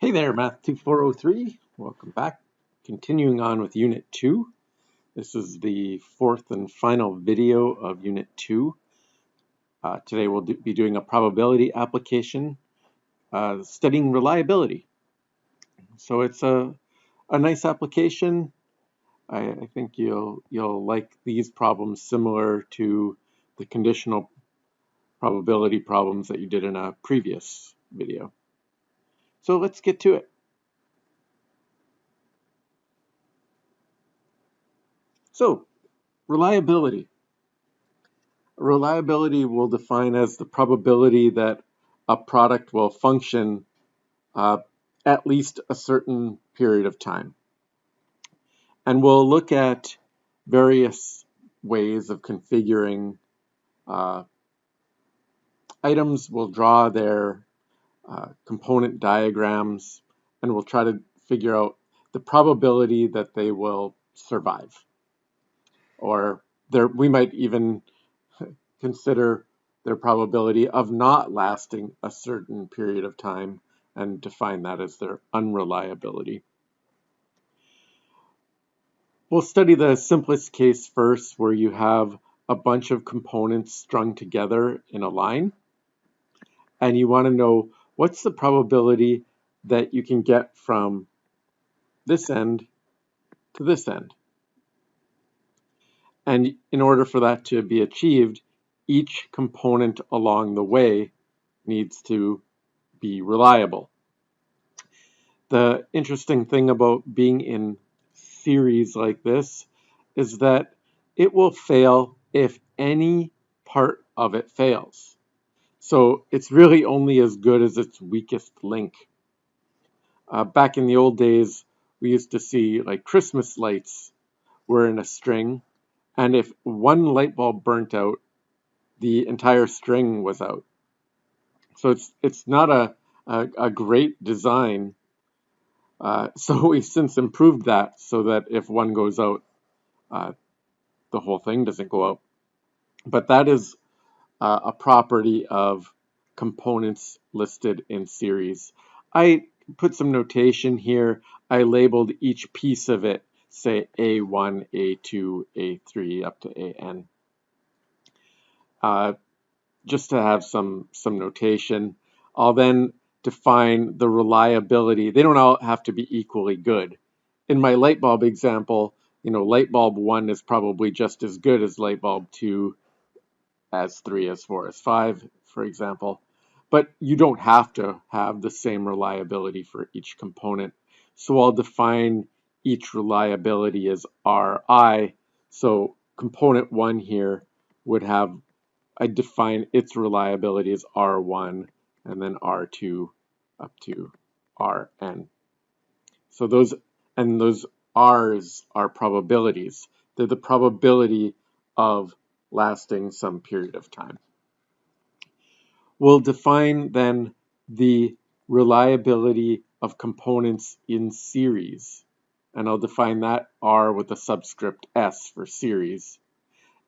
Hey there, Math 2403. Welcome back. Continuing on with Unit 2. This is the fourth and final video of Unit 2. Today we'll be doing a probability application, studying reliability. So it's a nice application. I think you'll like these problems similar to the conditional probability problems that you did in a previous video. So let's get to it. So, reliability. Reliability we'll define as the probability that a product will function at least a certain period of time. And we'll look at various ways of configuring items. We'll draw their component diagrams, and we'll try to figure out the probability that they will survive. Or we might even consider their probability of not lasting a certain period of time and define that as their unreliability. We'll study the simplest case first, where you have a bunch of components strung together in a line, and you want to know what's the probability that you can get from this end to this end. And in order for that to be achieved, each component along the way needs to be reliable. The interesting thing about being in series like this is that it will fail if any part of it fails. So it's really only as good as its weakest link. Back in the old days, we used to see like Christmas lights were in a string, and if one light bulb burnt out, the entire string was out. So it's not a great design. So we've since improved that so that if one goes out, the whole thing doesn't go out. But that is a property of components listed in series. I put some notation here. I labeled each piece of it, say A1, A2, A3, up to AN. Just to have some notation. I'll then define the reliability. They don't all have to be equally good. In my light bulb example, light bulb 1 is probably just as good as light bulb 2, as 3, as 4, as 5, for example. But you don't have to have the same reliability for each component. So I'll define each reliability as Ri. So component 1 here would have, I define its reliability as R1 and then R2 up to Rn. So those R's are probabilities. They're the probability of lasting some period of time. We'll define then the reliability of components in series, and I'll define that R with a subscript S for series,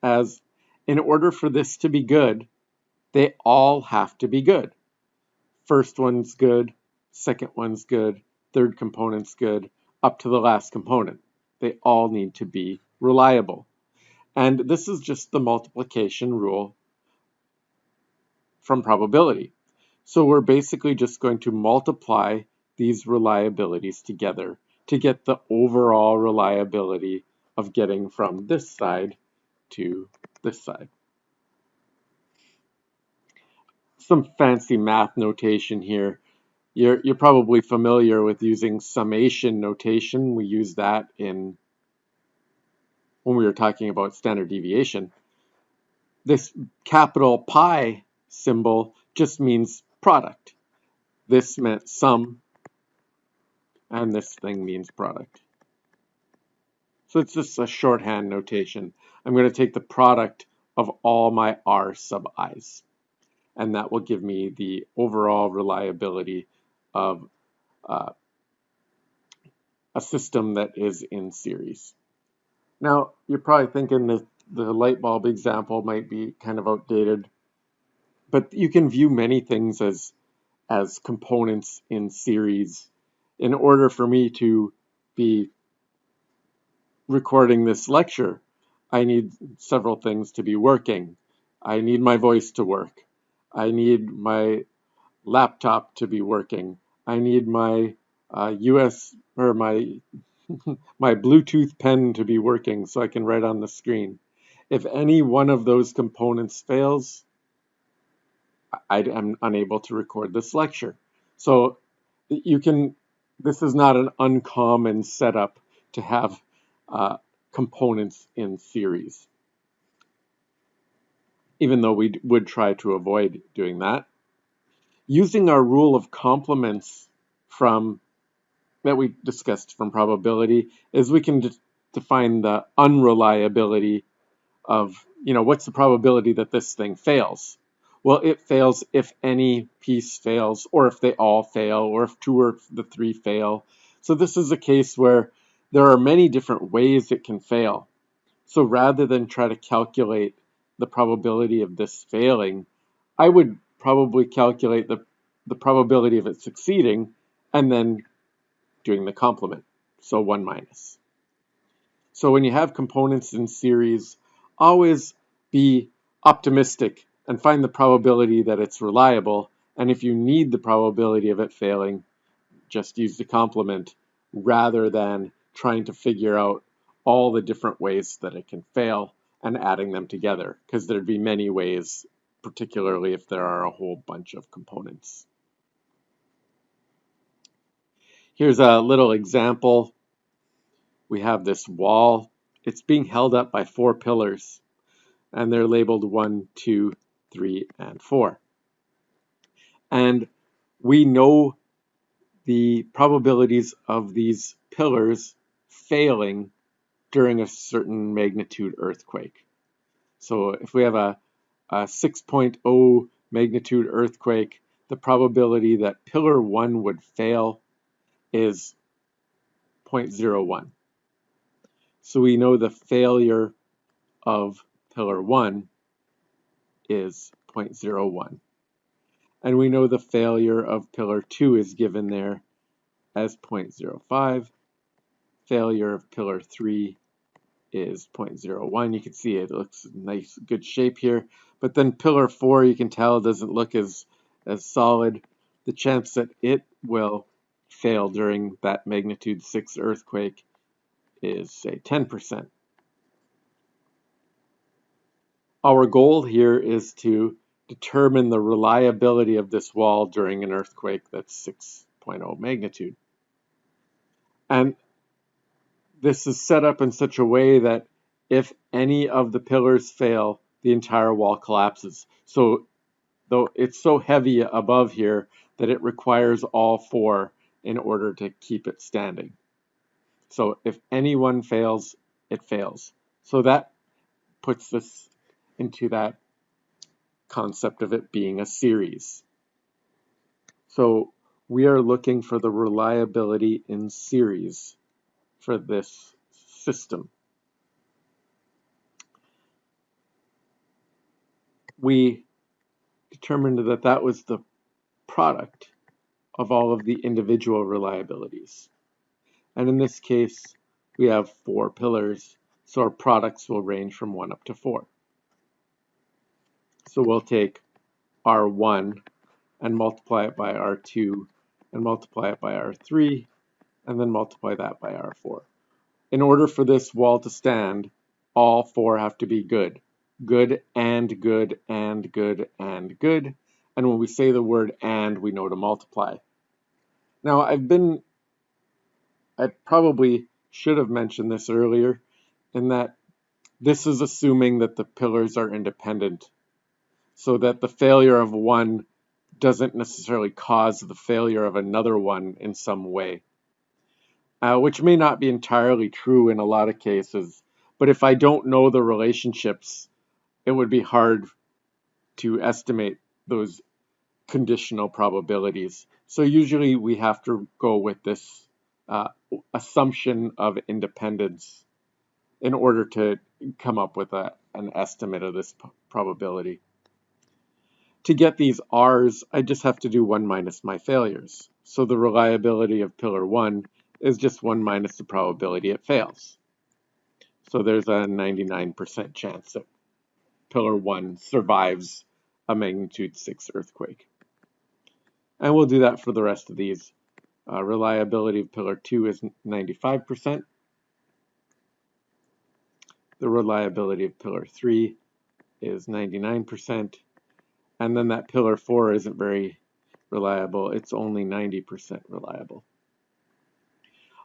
as in order for this to be good, they all have to be good. First one's good, second one's good, third component's good, up to the last component. They all need to be reliable. And this is just the multiplication rule from probability. So we're basically just going to multiply these reliabilities together to get the overall reliability of getting from this side to this side. Some fancy math notation here. You're probably familiar with using summation notation. We use that when we were talking about standard deviation. This capital pi symbol just means product. This meant sum, and this thing means product. So it's just a shorthand notation. I'm going to take the product of all my R sub i's, and that will give me the overall reliability of a system that is in series. Now, you're probably thinking that the light bulb example might be kind of outdated, but you can view many things as components in series in order for me to be recording this lecture, I need several things to be working. I need my voice to work. I need my laptop to be working. I need my US or my my Bluetooth pen to be working so I can write on the screen. If any one of those components fails, I am unable to record this lecture. So this is not an uncommon setup to have components in series, even though we would try to avoid doing that. Using our rule of complements that we discussed from probability is we can define the unreliability of, what's the probability that this thing fails? Well, it fails if any piece fails, or if they all fail, or if two or the three fail. So this is a case where there are many different ways it can fail. So rather than try to calculate the probability of this failing, I would probably calculate the probability of it succeeding and then doing the complement, so 1 minus. So when you have components in series, always be optimistic and find the probability that it's reliable. And if you need the probability of it failing, just use the complement rather than trying to figure out all the different ways that it can fail and adding them together, because there'd be many ways, particularly if there are a whole bunch of components. Here's a little example. We have this wall. It's being held up by 4 pillars, and they're labeled 1, 2, 3, and 4. And we know the probabilities of these pillars failing during a certain magnitude earthquake. So if we have a 6.0 magnitude earthquake, the probability that pillar 1 would fail is 0.01. So we know the failure of pillar 1 is 0.01. And we know the failure of pillar 2 is given there as 0.05. Failure of pillar 3 is 0.01. You can see it looks nice, good shape here. But then pillar 4, you can tell, doesn't look as solid. The chance that it will fail during that magnitude 6 earthquake is, say, 10%. Our goal here is to determine the reliability of this wall during an earthquake that's 6.0 magnitude. And this is set up in such a way that if any of the pillars fail, the entire wall collapses. So though it's so heavy above here that it requires all 4 in order to keep it standing. So if any one fails, it fails. So that puts this into that concept of it being a series. So we are looking for the reliability in series for this system. We determined that that was the product of all of the individual reliabilities. And in this case, we have 4 pillars, so our products will range from 1 up to 4. So we'll take R1 and multiply it by R2 and multiply it by R3 and then multiply that by R4. In order for this wall to stand, all 4 have to be good. Good and good and good and good. And when we say the word and, we know to multiply. Now, I probably should have mentioned this earlier, in that this is assuming that the pillars are independent, so that the failure of one doesn't necessarily cause the failure of another one in some way, which may not be entirely true in a lot of cases. But if I don't know the relationships, it would be hard to estimate those conditional probabilities. So usually we have to go with this assumption of independence in order to come up with an estimate of this probability. To get these R's, I just have to do 1 minus my failures. So the reliability of pillar 1 is just 1 minus the probability it fails. So there's a 99% chance that pillar 1 survives a magnitude 6 earthquake. And we'll do that for the rest of these. Reliability of pillar 2 is 95%. The reliability of pillar 3 is 99%. And then that pillar 4 isn't very reliable. It's only 90% reliable.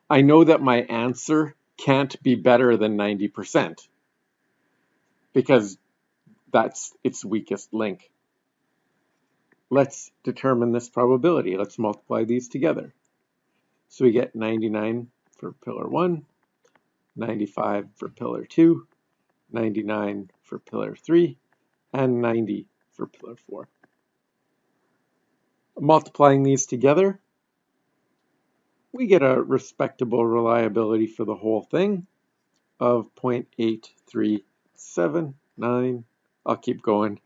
I know that my answer can't be better than 90% because that's its weakest link. Let's determine this probability. Let's multiply these together. So we get 99 for pillar 1, 95 for pillar 2, 99 for pillar 3, and 90 for pillar 4. Multiplying these together, we get a respectable reliability for the whole thing of 0.8379. I'll keep going.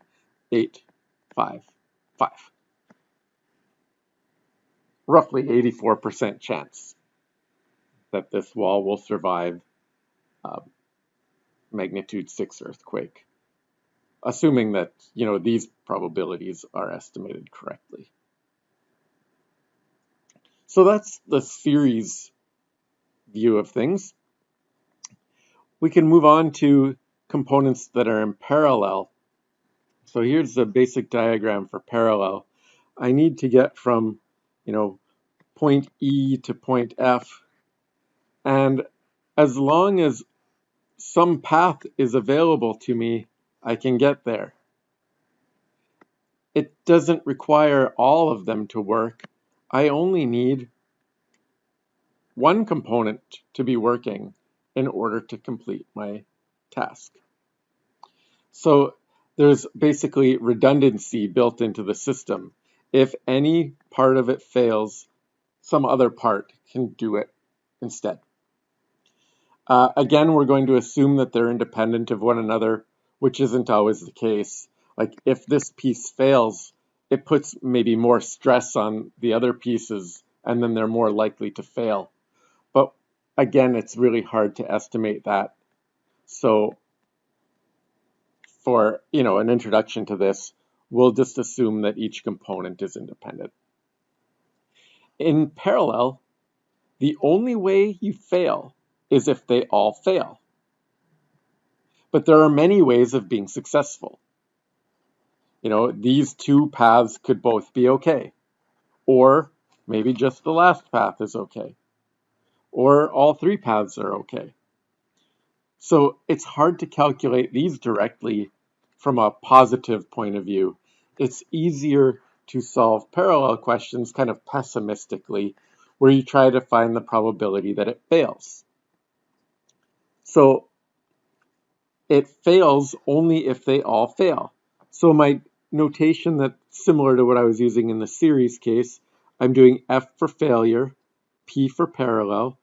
855. Roughly 84% chance that this wall will survive magnitude 6 earthquake, assuming that these probabilities are estimated correctly. So that's the series view of things. We can move on to components that are in parallel. So here's the basic diagram for parallel. I need to get from, point E to point F, and as long as some path is available to me, I can get there. It doesn't require all of them to work. I only need one component to be working in order to complete my task. So there's basically redundancy built into the system. If any part of it fails, some other part can do it instead. Again, we're going to assume that they're independent of one another, which isn't always the case. Like if this piece fails, it puts maybe more stress on the other pieces, and then they're more likely to fail. But again, it's really hard to estimate that. So for an introduction to this, we'll just assume that each component is independent. In parallel, the only way you fail is if they all fail. But there are many ways of being successful. These two paths could both be okay. Or maybe just the last path is okay. Or all three paths are okay. So it's hard to calculate these directly from a positive point of view. It's easier to solve parallel questions kind of pessimistically, where you try to find the probability that it fails. So it fails only if they all fail. So my notation that's similar to what I was using in the series case, I'm doing F for failure, P for parallel.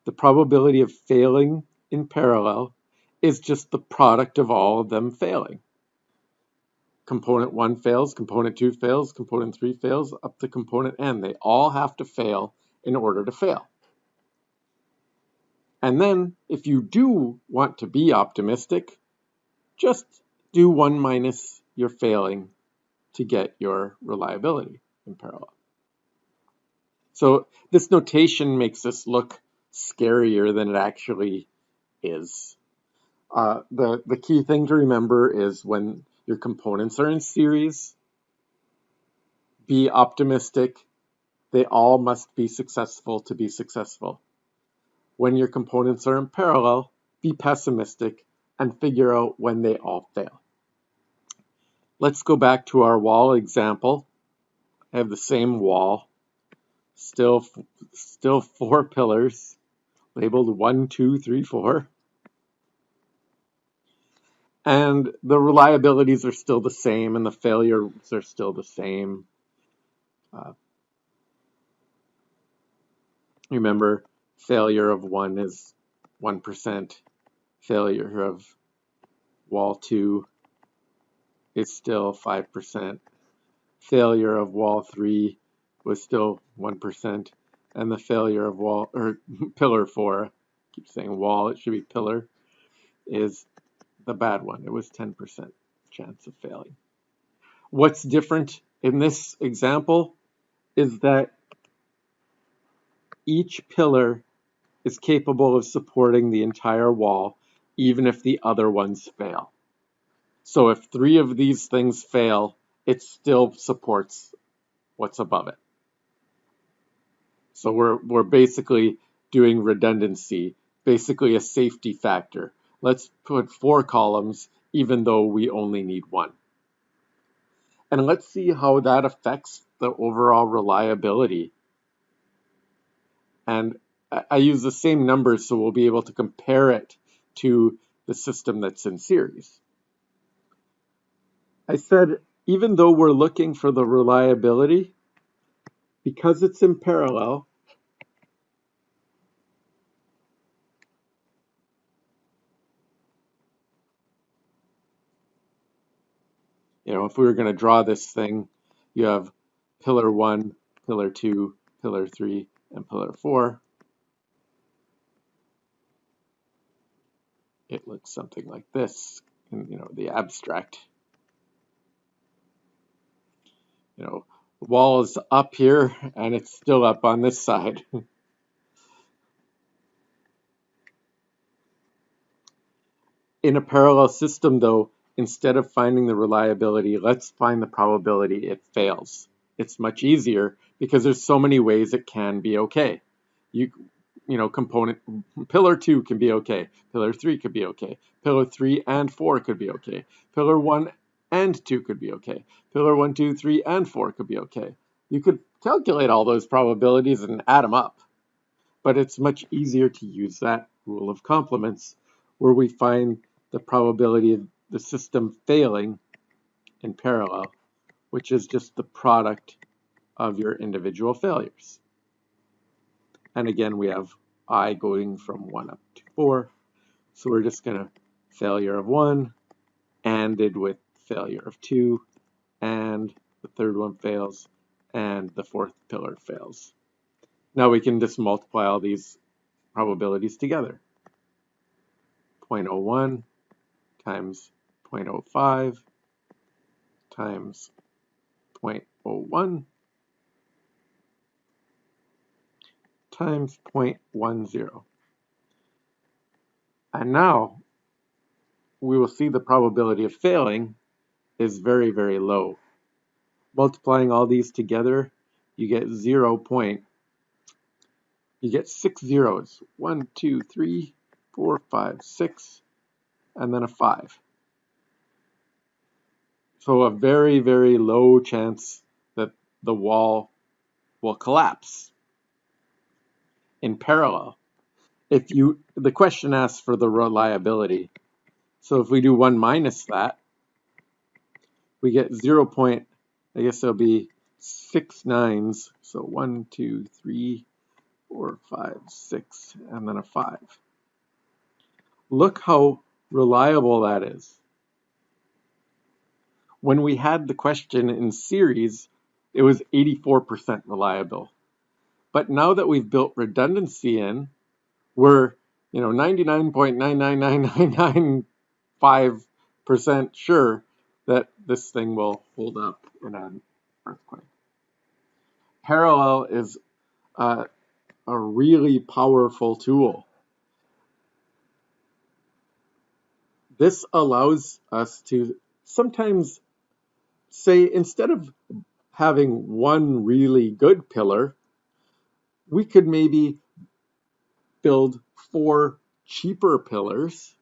The probability of failing in parallel is just the product of all of them failing. Component 1 fails, component 2 fails, component 3 fails, up to component n. They all have to fail in order to fail. And then, if you do want to be optimistic, just do 1 minus your failing to get your reliability in parallel. So this notation makes this look scarier than it actually is. The key thing to remember is when your components are in series, be optimistic. They all must be successful to be successful. When your components are in parallel, be pessimistic and figure out when they all fail. Let's go back to our wall example. I have the same wall, still 4 pillars, labeled 1, 2, 3, 4. And the reliabilities are still the same, and the failures are still the same. Remember, failure of 1 is 1%. Failure of wall 2 is still 5%. Failure of wall 3 was still 1%, and the failure of wall, or pillar 4, I keep saying wall, it should be pillar, is the bad one. It was 10% chance of failing. What's different in this example is that each pillar is capable of supporting the entire wall, even if the other ones fail. So if 3 of these things fail, it still supports what's above it. So we're basically doing redundancy, basically a safety factor. Let's put 4 columns, even though we only need 1. And let's see how that affects the overall reliability. And I use the same numbers, so we'll be able to compare it to the system that's in series. I said, even though we're looking for the reliability, because it's in parallel, if we were going to draw this thing, you have pillar 1, pillar 2, pillar 3, and pillar 4. It looks something like this in, the abstract. The wall is up here, and it's still up on this side. In a parallel system, though, instead of finding the reliability, let's find the probability it fails. It's much easier because there's so many ways it can be okay. Component pillar 2 can be okay. Pillar 3 could be okay. Pillar 3 and 4 could be okay. Pillar 1 and 2 could be okay. Pillar 1, 2, 3, and 4 could be okay. You could calculate all those probabilities and add them up. But it's much easier to use that rule of complements where we find the probability of the system failing in parallel, which is just the product of your individual failures. And again, we have I going from 1 up to 4. So we're just going to failure of 1, ANDed with failure of 2, and the third one fails, and the fourth pillar fails. Now we can just multiply all these probabilities together. 0.01 times 0.05 times 0.01 times 0.10. And now we will see the probability of failing is very, very low. Multiplying all these together, you get 6 zeros. 1, 2, 3, 4, 5, 6, and then a 5. So a very, very low chance that the wall will collapse. In parallel, the question asks for the reliability. So if we do 1 minus that, we get 0. I guess there'll be 6 nines. So 1, 2, 3, 4, 5, 6, and then a 5. Look how reliable that is. When we had the question in series, it was 84% reliable. But now that we've built redundancy in, we're 99.99995% sure that this thing will hold up in an earthquake. Parallel is a really powerful tool. This allows us to sometimes say, instead of having one really good pillar, we could maybe build 4 cheaper pillars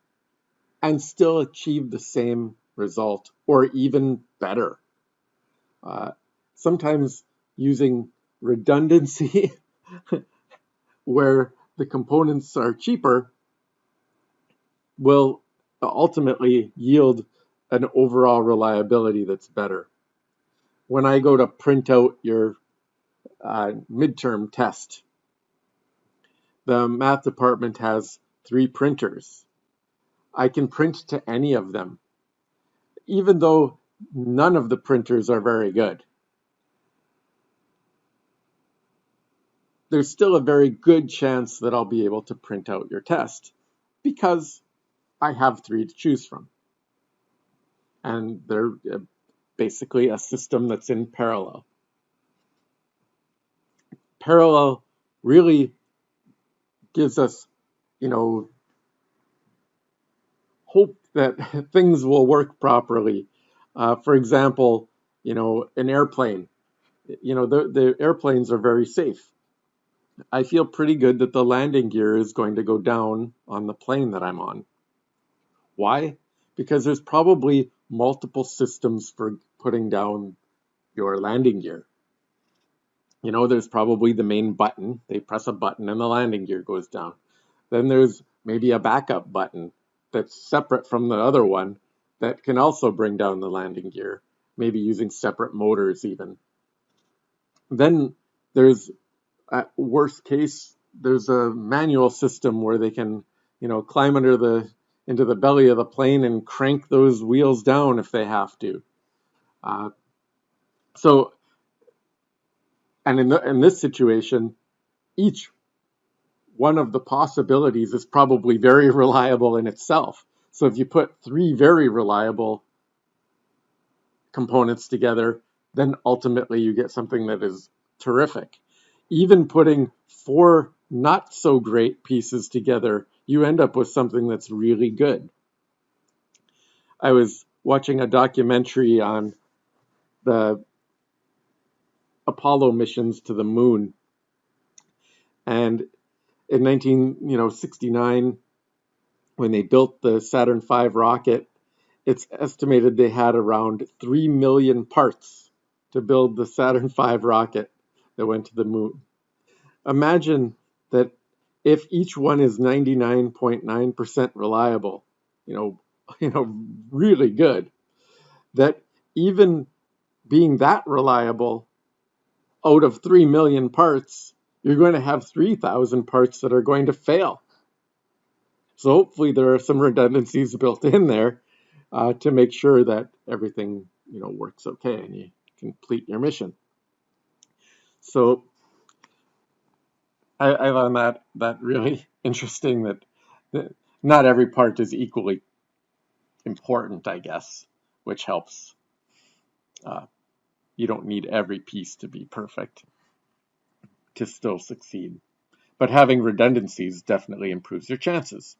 and still achieve the same result or even better. Sometimes using redundancy where the components are cheaper will ultimately yield an overall reliability that's better. When I go to print out your midterm test, the math department has 3 printers. I can print to any of them, even though none of the printers are very good. there's still a very good chance that I'll be able to print out your test because I have three to choose from. And they're basically a system that's in parallel. Parallel really gives us, hope that things will work properly. For example, an airplane. The airplanes are very safe. I feel pretty good that the landing gear is going to go down on the plane that I'm on. Why? Because there's probably multiple systems for putting down your landing gear. There's probably the main button. They press a button and the landing gear goes down. Then there's maybe a backup button that's separate from the other one that can also bring down the landing gear, maybe using separate motors even. Then there's, at worst case, there's a manual system where they can, climb into the belly of the plane and crank those wheels down if they have to. And in this situation, each one of the possibilities is probably very reliable in itself. So if you put three very reliable components together, then ultimately you get something that is terrific. Even putting four not so great pieces together, you end up with something that's really good. I was watching a documentary on the Apollo missions to the moon, and in 1969, when they built the Saturn V rocket, it's estimated they had around 3 million parts to build the Saturn V rocket that went to the moon. Imagine that if each one is 99.9% reliable, really good, that even being that reliable, out of 3 million parts, you're going to have 3,000 parts that are going to fail. So hopefully there are some redundancies built in there to make sure that everything works okay and you complete your mission. So I found that really interesting, that not every part is equally important, I guess, which helps. You don't need every piece to be perfect to still succeed. But having redundancies definitely improves your chances.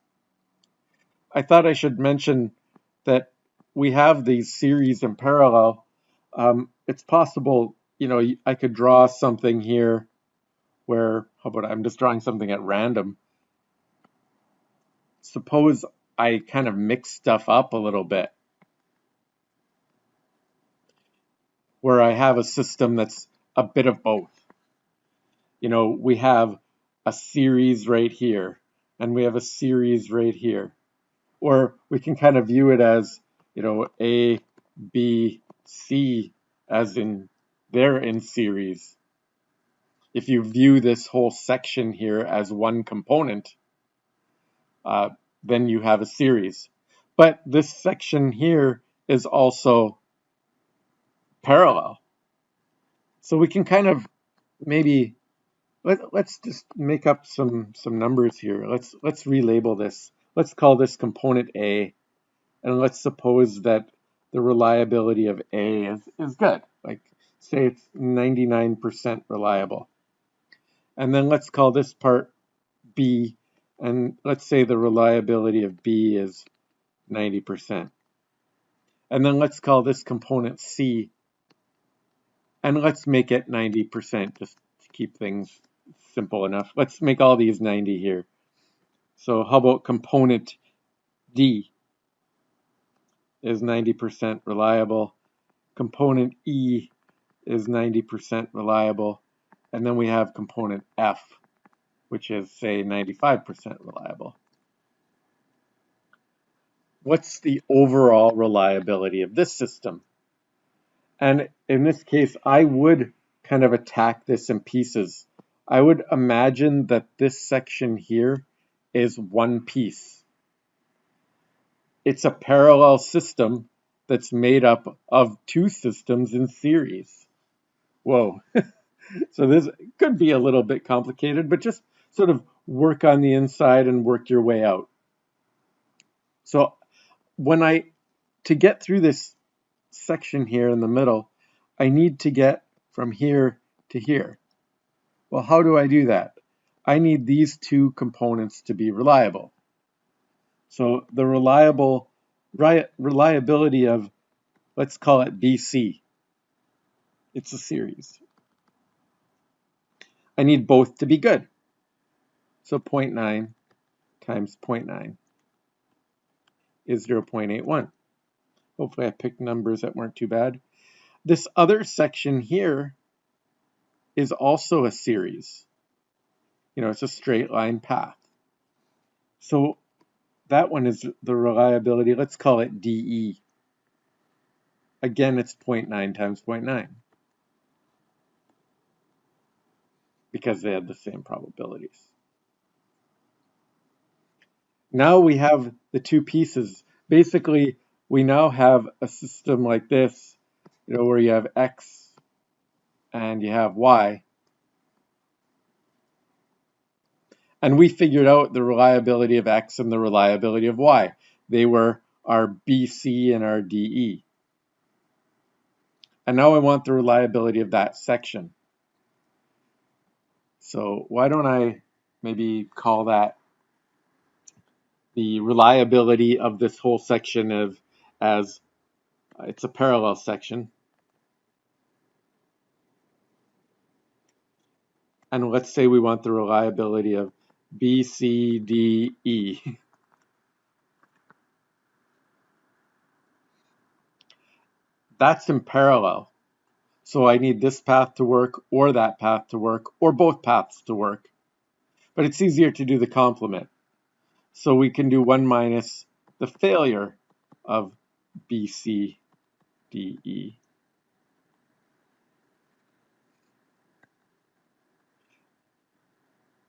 I thought I should mention that we have these series in parallel. It's possible, I could draw something here where, how about I'm just drawing something at random. Suppose I kind of mix stuff up a little bit, where I have a system that's a bit of both. We have a series right here, and we have a series right here. Or we can kind of view it as, A, B, C, as in they're in series. If you view this whole section here as one component, then you have a series. But this section here is also parallel. So we can kind of maybe, let's just make up some numbers here. Let's relabel this. Let's call this component A, and let's suppose that the reliability of A is good. Like, say it's 99% reliable. And then let's call this part B, and let's say the reliability of B is 90%. And then let's call this component C, and let's make it 90% just to keep things simple enough. Let's make all these 90 here. So how about component D is 90% reliable. Component E is 90% reliable. And then we have component F, which is, say, 95% reliable. What's the overall reliability of this system? And in this case, I would kind of attack this in pieces. I would imagine that this section here is one piece. It's a parallel system that's made up of two systems in series. Whoa, So this could be a little bit complicated, but just sort of work on the inside and work your way out. So to get through this section here in the middle, I need to get from here to here. Well, how do I do that? I need these two components to be reliable. So the reliability of, let's call it BC. It's a series. I need both to be good. So 0.9 times 0.9 is 0.81. Hopefully I picked numbers that weren't too bad. This other section here is also a series. It's a straight line path. So that one is the reliability. Let's call it DE. Again, it's 0.9 times 0.9 because they had the same probabilities. Now we have the two pieces. Basically, we now have a system like this, where you have X and you have Y. And we figured out the reliability of X and the reliability of Y. They were our BC and our DE. And now I want the reliability of that section. So why don't I maybe call that the reliability of this whole section as it's a parallel section. And let's say we want the reliability of BCDE. That's in parallel. So I need this path to work or that path to work or both paths to work. But it's easier to do the complement. So we can do 1 minus the failure of BCDE.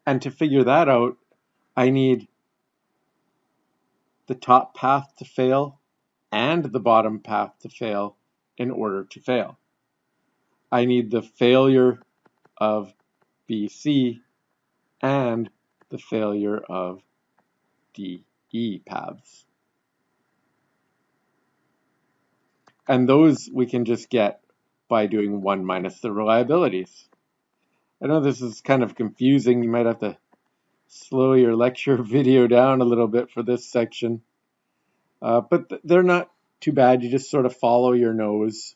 And to figure that out, I need the top path to fail and the bottom path to fail in order to fail. I need the failure of BC and the failure of DE paths. And those we can just get by doing 1 minus the reliabilities. I know this is kind of confusing. You might have to slow your lecture video down a little bit for this section. But they're not too bad. You just sort of follow your nose.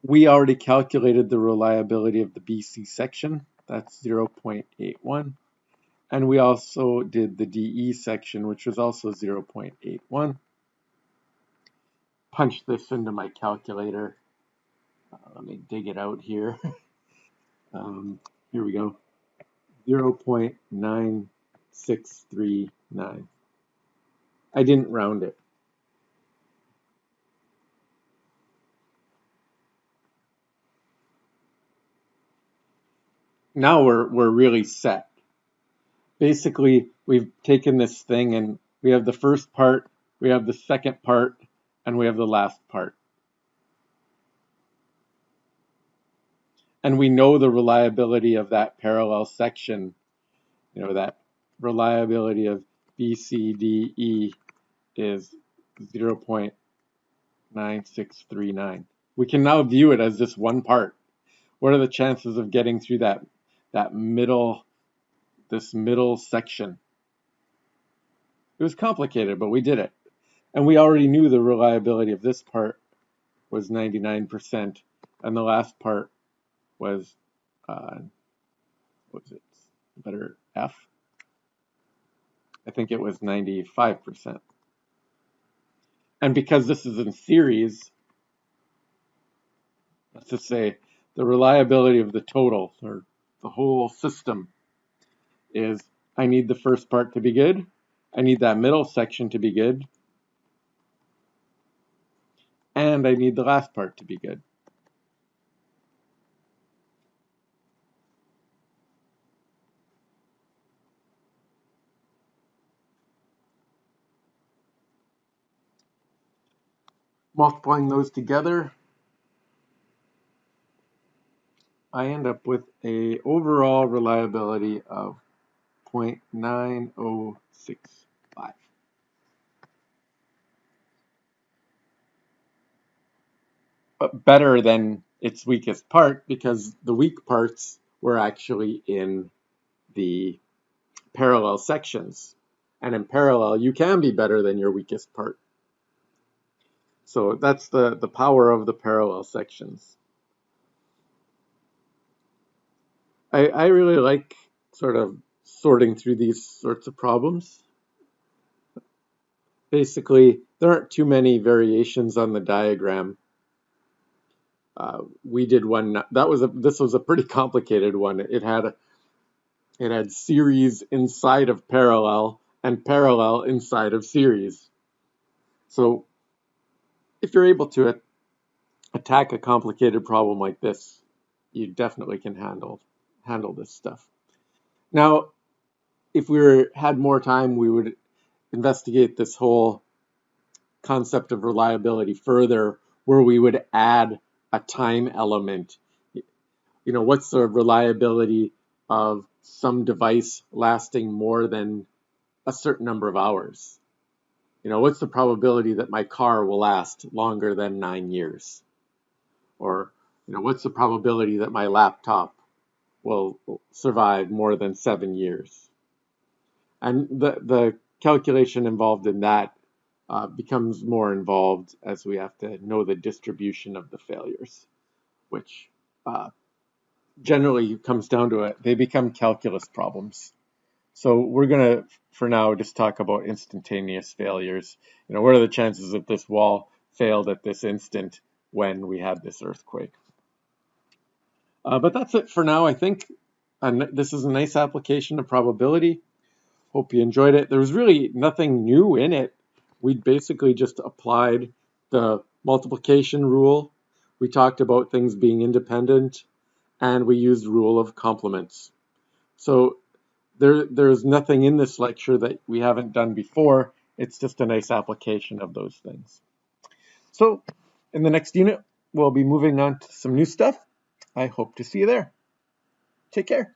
We already calculated the reliability of the BC section. That's 0.81. And we also did the DE section, which was also 0.81. Punch this into my calculator. Let me dig it out here. Here we go. 0.9639. I didn't round it. Now we're really set. Basically, we've taken this thing and we have the first part, we have the second part, and we have the last part. And we know the reliability of that parallel section, that reliability of BCDE is 0.9639. We can now view it as just one part. What are the chances of getting through this middle section? It was complicated, but we did it. And we already knew the reliability of this part was 99%, and the last part was, what was it, letter F? I think it was 95%. And because this is in series, let's just say the reliability of the total, or the whole system, is I need the first part to be good, I need that middle section to be good, and I need the last part to be good. Multiplying those together, I end up with a overall reliability of 0.9065. But better than its weakest part because the weak parts were actually in the parallel sections. And in parallel, you can be better than your weakest part. So that's the power of the parallel sections. I really like sort of sorting through these sorts of problems. Basically, there aren't too many variations on the diagram. We did one this was a pretty complicated one. It had series inside of parallel and parallel inside of series. So if you're able to attack a complicated problem like this, you definitely can handle this stuff. Now, if we had more time, we would investigate this whole concept of reliability further, where we would add a time element. What's the reliability of some device lasting more than a certain number of hours? What's the probability that my car will last longer than 9 years? Or, what's the probability that my laptop will survive more than 7 years? And the calculation involved in that becomes more involved as we have to know the distribution of the failures, which generally comes down to it. They become calculus problems. So we're going to, for now, just talk about instantaneous failures. What are the chances that this wall failed at this instant when we had this earthquake? But that's it for now, I think. This is a nice application of probability. Hope you enjoyed it. There was really nothing new in it. We basically just applied the multiplication rule. We talked about things being independent, and we used rule of complements. So there's nothing in this lecture that we haven't done before. It's just a nice application of those things. So in the next unit, we'll be moving on to some new stuff. I hope to see you there. Take care.